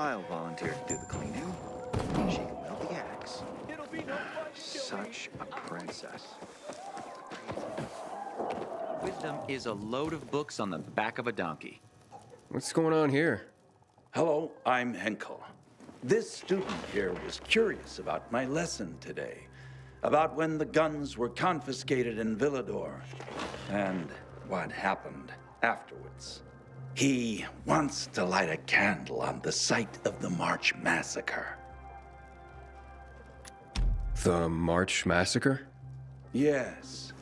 I'll volunteer to do the cleaning. She can wield the axe. It'll be no fun. Such a princess. Wisdom is a load of books on the back of a donkey. What's going on here? Hello, I'm Henkel. This student here was curious about my lesson today, about when the guns were confiscated in Villador, and what happened afterwards. He wants to light a candle on the site of the March Massacre. The March Massacre? Yes,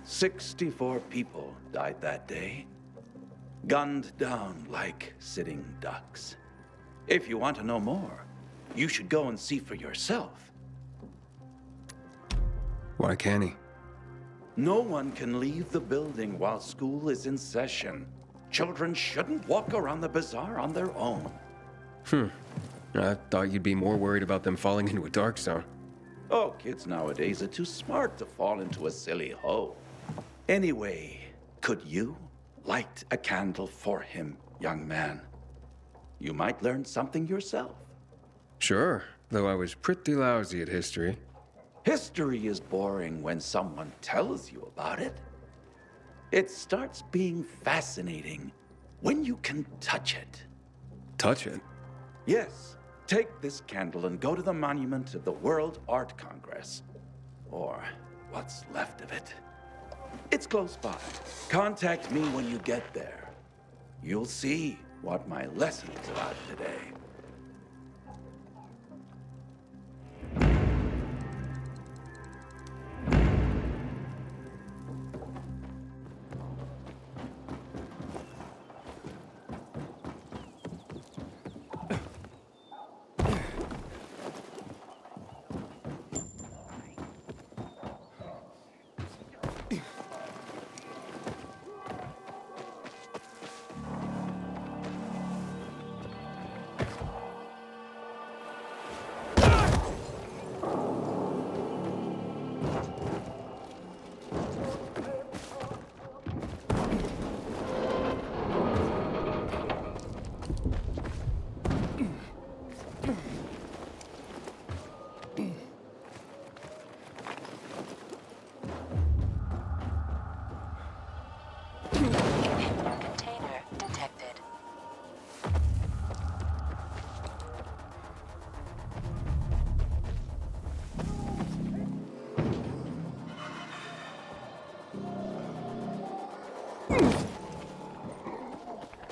64 people died that day, gunned down like sitting ducks. If you want to know more, you should go and see for yourself. Why can't he? No one can leave the building while school is in session. Children shouldn't walk around the bazaar on their own. I thought you'd be more worried about them falling into a dark zone. Oh, kids nowadays are too smart to fall into a silly hole. Anyway, could you light a candle for him, young man? You might learn something yourself. Sure, though I was pretty lousy at history. History is boring when someone tells you about it. It starts being fascinating when you can touch it. Touch it? Yes, take this candle and go to the monument of the World Art Congress. Or what's left of it. It's close by. Contact me when you get there. You'll see what my lesson is about today. Container detected.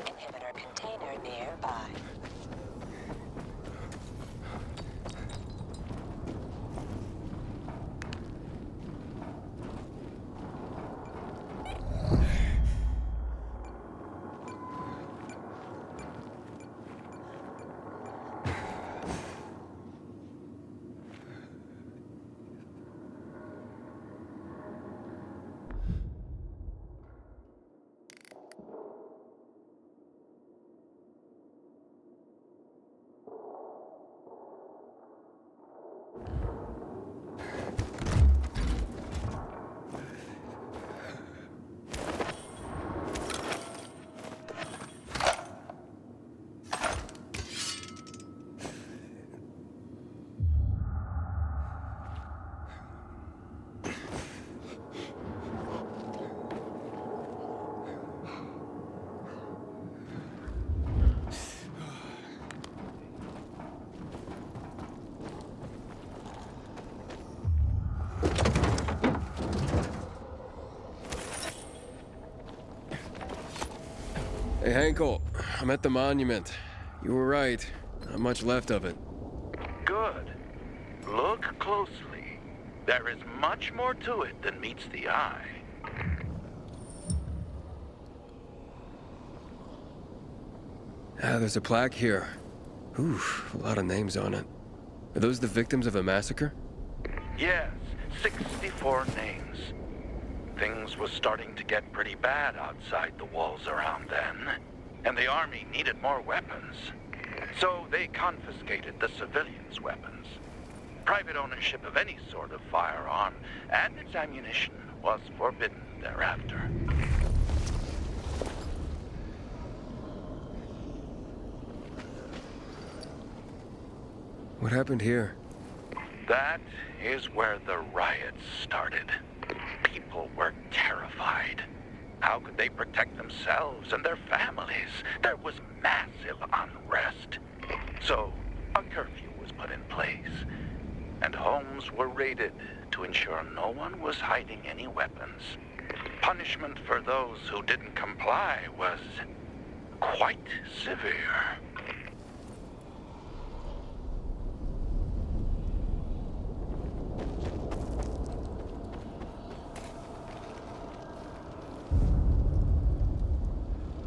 Inhibitor container nearby. Hey, Henkel, I'm at the monument. You were right. Not much left of it. Good. Look closely. There is much more to it than meets the eye. There's a plaque here. Oof, a lot of names on it. Are those the victims of a massacre? Yes, 64 names. Things were starting to get pretty bad outside the walls around then, and the army needed more weapons. So they confiscated the civilians' weapons. Private ownership of any sort of firearm and its ammunition was forbidden thereafter. What happened here? That is where the riots started. People were terrified. How could they protect themselves and their families? There was massive unrest. So, a curfew was put in place, and homes were raided to ensure no one was hiding any weapons. Punishment for those who didn't comply was quite severe.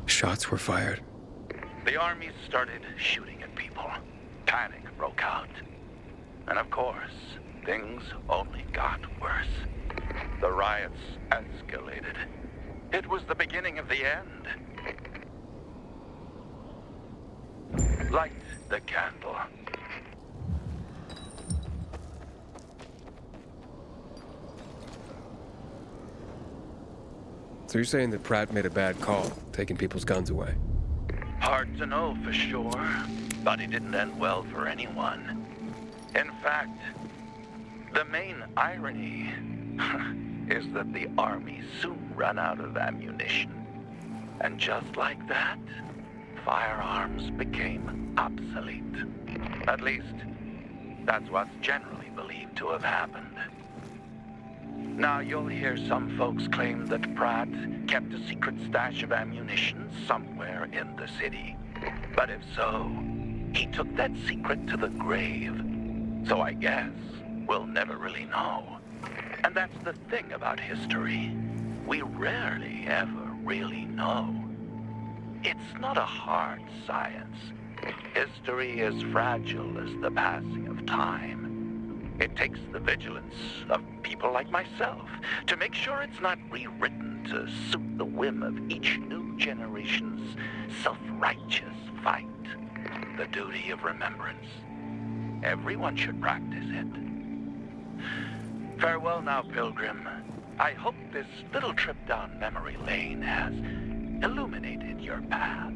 Shots were fired. The armies started shooting at people. Panic broke out. And of course, things only got worse. The riots escalated. It was the beginning of the end. Light the candle. So you're saying that Pratt made a bad call, taking people's guns away? Hard to know for sure, but it didn't end well for anyone. In fact, the main irony is that the army soon ran out of ammunition. And just like that, firearms became obsolete. At least, that's what's generally believed to have happened. Now, you'll hear some folks claim that Pratt kept a secret stash of ammunition somewhere in the city. But if so, he took that secret to the grave. So I guess we'll never really know. And that's the thing about history. We rarely ever really know. It's not a hard science. History is fragile as the passing of time. It takes the vigilance of people like myself to make sure it's not rewritten to suit the whim of each new generation's self-righteous fight. The duty of remembrance. Everyone should practice it. Farewell now, Pilgrim. I hope this little trip down memory lane has illuminated your path.